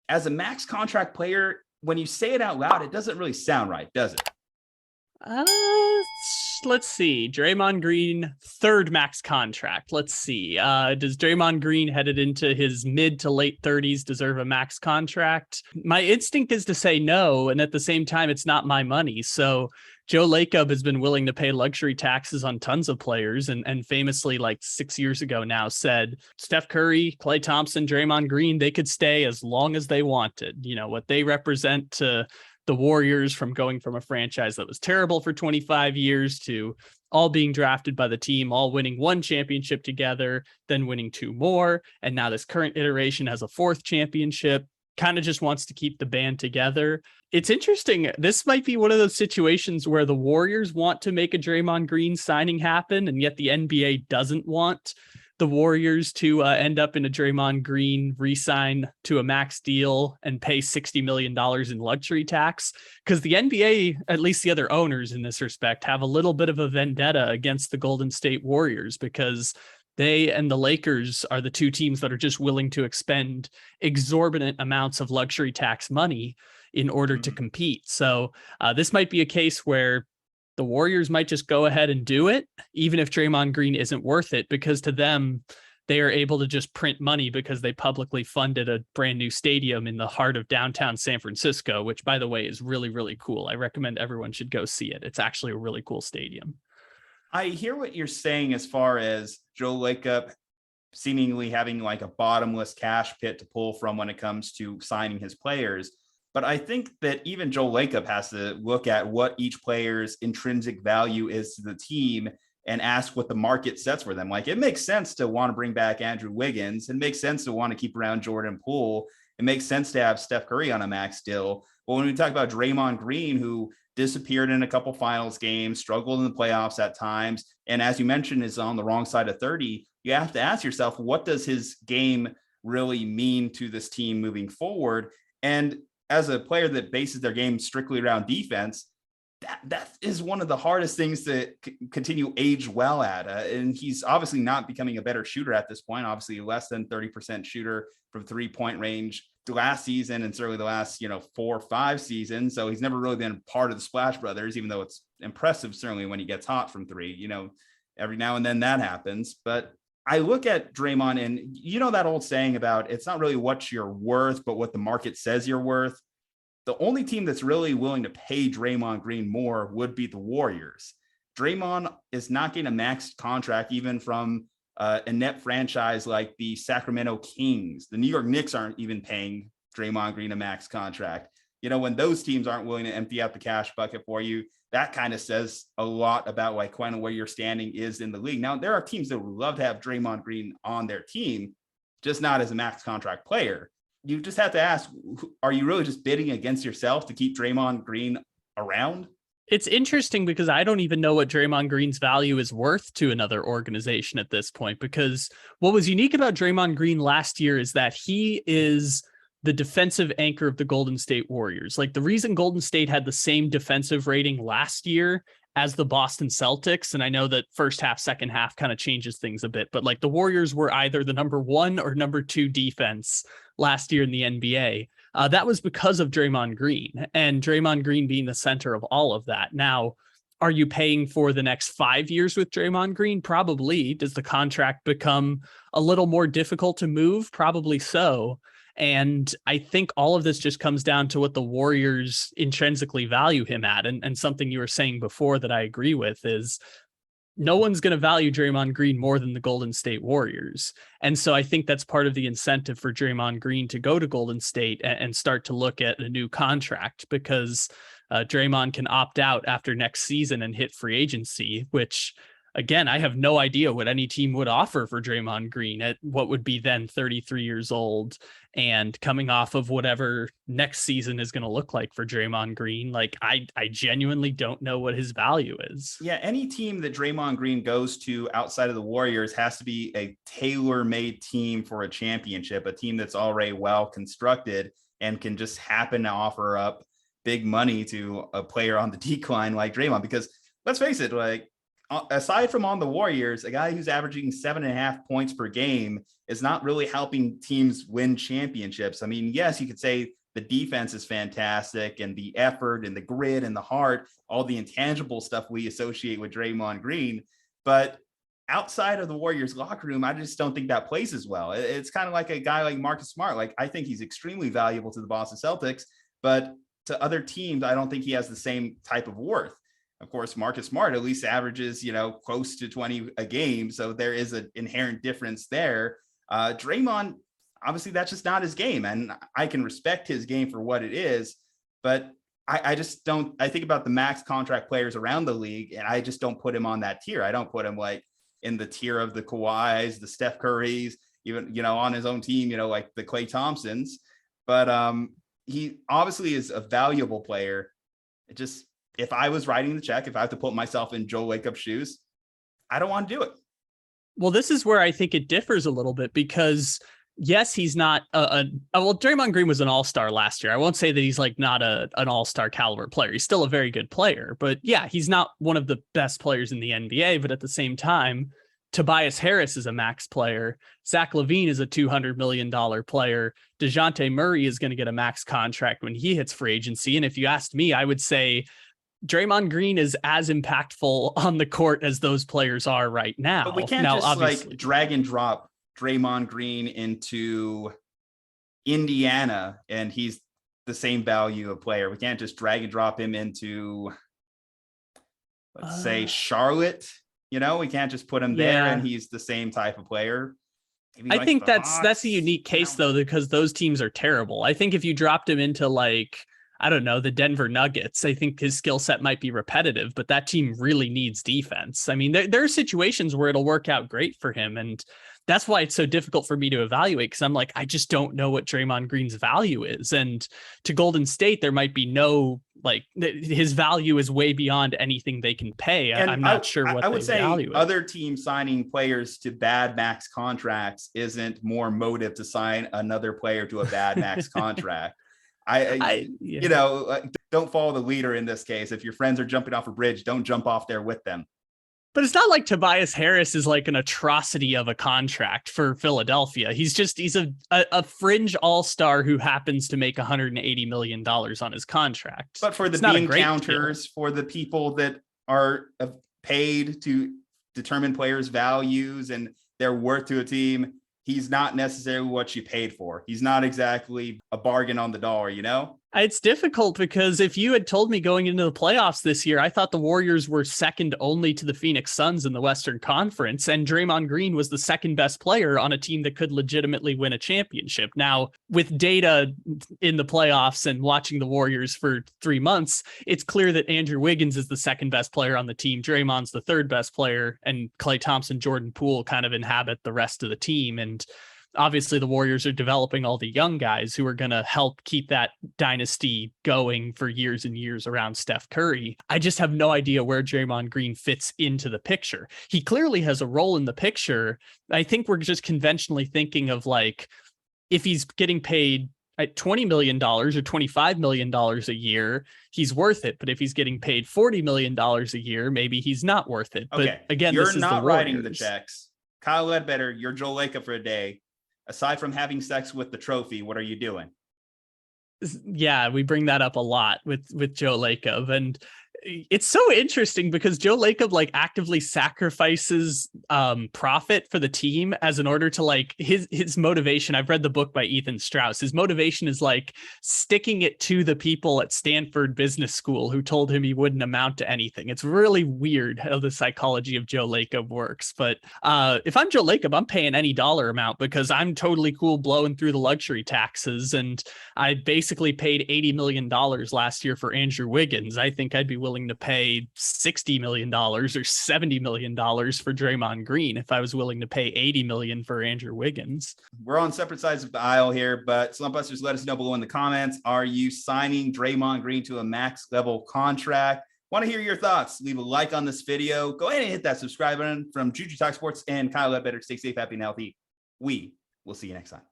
as a max contract player, when you say it out loud, it doesn't really sound right, does it? Uh, let's see. Draymond Green, third max contract. Let's see. Does Draymond Green headed into his mid to late 30s deserve a max contract? My instinct is to say no, and at the same time, it's not my money. So Joe Lacob has been willing to pay luxury taxes on tons of players, and famously, like 6 years ago now, said Steph Curry, Klay Thompson, Draymond Green, they could stay as long as they wanted. You know, what they represent to the Warriors, from going from a franchise that was terrible for 25 years to all being drafted by the team, all winning one championship together, then winning two more. And now this current iteration has a fourth championship, kind of just wants to keep the band together. It's interesting. This might be one of those situations where the Warriors want to make a Draymond Green signing happen, and yet the NBA doesn't want the Warriors to end up in a Draymond Green re-sign to a max deal and pay $60 million in luxury tax. Because the NBA, at least the other owners in this respect, have a little bit of a vendetta against the Golden State Warriors, because they and the Lakers are the two teams that are just willing to expend exorbitant amounts of luxury tax money in order to compete. So this might be a case where the Warriors might just go ahead and do it, even if Draymond Green isn't worth it, because to them, they are able to just print money because they publicly funded a brand new stadium in the heart of downtown San Francisco, which, by the way, is really, really cool. I recommend everyone should go see it. It's actually a really cool stadium. I hear what you're saying as far as Joe Lacob seemingly having like a bottomless cash pit to pull from when it comes to signing his players. But I think that even Joe Lacob has to look at what each player's intrinsic value is to the team and ask what the market sets for them. Like, it makes sense to want to bring back Andrew Wiggins. It makes sense to want to keep around Jordan Poole. It makes sense to have Steph Curry on a max deal. But when we talk about Draymond Green, who disappeared in a couple finals games, struggled in the playoffs at times, and as you mentioned, is on the wrong side of 30, you have to ask yourself, what does his game really mean to this team moving forward? And as a player that bases their game strictly around defense, that is one of the hardest things to continue age well at. And he's obviously not becoming a better shooter at this point, obviously less than 30% shooter from 3-point range last season, and certainly the last, 4 or 5 seasons. So he's never really been part of the Splash Brothers, even though it's impressive, certainly when he gets hot from three, every now and then that happens. But I look at Draymond, and that old saying about it's not really what you're worth, but what the market says you're worth. The only team that's really willing to pay Draymond Green more would be the Warriors. Draymond is not getting a max contract even from a net franchise like the Sacramento Kings. The New York Knicks aren't even paying Draymond Green a max contract. When those teams aren't willing to empty out the cash bucket for you, that kind of says a lot about like kind of where your standing is in the league. Now, there are teams that would love to have Draymond Green on their team, just not as a max contract player. You just have to ask, are you really just bidding against yourself to keep Draymond Green around? It's interesting because I don't even know what Draymond Green's value is worth to another organization at this point, because what was unique about Draymond Green last year is that he is the defensive anchor of the Golden State Warriors. Like, the reason Golden State had the same defensive rating last year as the Boston Celtics, and I know that first half, second half kind of changes things a bit, but like the Warriors were either the number 1 or number 2 defense last year in the NBA. That was because of Draymond Green, and Draymond Green being the center of all of that. Now, are you paying for the next 5 years with Draymond Green? Probably. Does the contract become a little more difficult to move? Probably so. And I think all of this just comes down to what the Warriors intrinsically value him at. And something you were saying before that I agree with is no one's going to value Draymond Green more than the Golden State Warriors. And so I think that's part of the incentive for Draymond Green to go to Golden State and start to look at a new contract, because Draymond can opt out after next season and hit free agency, which, again, I have no idea what any team would offer for Draymond Green at what would be then 33 years old and coming off of whatever next season is going to look like for Draymond Green. Like, I genuinely don't know what his value is. Yeah, any team that Draymond Green goes to outside of the Warriors has to be a tailor-made team for a championship, a team that's already well constructed and can just happen to offer up big money to a player on the decline like Draymond. Because let's face it, like, aside from on the Warriors, a guy who's averaging 7.5 points per game is not really helping teams win championships. I mean, yes, you could say the defense is fantastic and the effort and the grit and the heart, all the intangible stuff we associate with Draymond Green. But outside of the Warriors locker room, I just don't think that plays as well. It's kind of like a guy like Marcus Smart. Like, I think he's extremely valuable to the Boston Celtics, but to other teams, I don't think he has the same type of worth. Of course, Marcus Smart at least averages, close to 20 a game. So there is an inherent difference there. Draymond, obviously that's just not his game. And I can respect his game for what it is, but I just don't, I think about the max contract players around the league, and I just don't put him on that tier. I don't put him like in the tier of the Kawhis, the Steph Currys, even, on his own team, like the Klay Thompsons. But he obviously is a valuable player. It just, if I was writing the check, if I have to put myself in Joe Lacob's shoes, I don't want to do it. Well, this is where I think it differs a little bit, because yes, he's not well, Draymond Green was an all-star last year. I won't say that he's like not an all-star caliber player. He's still a very good player, but yeah, he's not one of the best players in the NBA. But at the same time, Tobias Harris is a max player. Zach LaVine is a $200 million player. DeJounte Murray is going to get a max contract when he hits free agency. And if you asked me, I would say Draymond Green is as impactful on the court as those players are right now. But we can't just like drag and drop Draymond Green into Indiana and he's the same value of player. We can't just drag and drop him into, let's say, Charlotte. We can't just put him there and he's the same type of player. Maybe I think that's a unique case though, because those teams are terrible. I think if you dropped him into like, I don't know, the Denver Nuggets, I think his skill set might be repetitive, but that team really needs defense. I mean, there are situations where it'll work out great for him. And that's why it's so difficult for me to evaluate, because I'm like, I just don't know what Draymond Green's value is. And to Golden State, there might be no, like, his value is way beyond anything they can pay. And I'm not sure what I would say value other teams signing players to bad max contracts isn't more motive to sign another player to a bad max contract. Don't follow the leader in this case. If your friends are jumping off a bridge, don't jump off there with them. But it's not like Tobias Harris is like an atrocity of a contract for Philadelphia. He's a fringe all-star who happens to make $180 million on his contract. But for the bean counters, for the people that are paid to determine players' values and their worth to a team, he's not necessarily what you paid for. He's not exactly a bargain on the dollar, It's difficult because if you had told me going into the playoffs this year, I thought the Warriors were second only to the Phoenix Suns in the Western Conference, and Draymond Green was the second best player on a team that could legitimately win a championship. Now, with data in the playoffs and watching the Warriors for 3 months, it's clear that Andrew Wiggins is the second best player on the team. Draymond's the third best player, and Klay Thompson, Jordan Poole kind of inhabit the rest of the team. And obviously the Warriors are developing all the young guys who are going to help keep that dynasty going for years and years around Steph Curry. I just have no idea where Draymond Green fits into the picture. He clearly has a role in the picture. I think we're just conventionally thinking of like, if he's getting paid at $20 million or $25 million a year, he's worth it. But if he's getting paid $40 million a year, maybe he's not worth it. Okay. But again, you're not writing the checks. Kyle Ledbetter, you're Joe Lacob for a day. Aside from having sex with the trophy, what are you doing? Yeah, we bring that up a lot with Joe Lacob, and it's so interesting because Joe Lacob like actively sacrifices profit for the team as in order to like his motivation. I've read the book by Ethan Strauss. His motivation is like sticking it to the people at Stanford Business School who told him he wouldn't amount to anything. It's really weird how the psychology of Joe Lacob works. But if I'm Joe Lacob, I'm paying any dollar amount because I'm totally cool blowing through the luxury taxes. And I basically paid $80 million last year for Andrew Wiggins. I think I'd be willing to pay $60 million or $70 million for Draymond Green if I was willing to pay $80 million for Andrew Wiggins. We're on separate sides of the aisle here, but Slumpbusters, let us know below in the comments. Are you signing Draymond Green to a max level contract? Want to hear your thoughts? Leave a like on this video. Go ahead and hit that subscribe button. From Juju Talk Sports and Kyle Ledbetter. Stay safe, happy, and healthy. We will see you next time.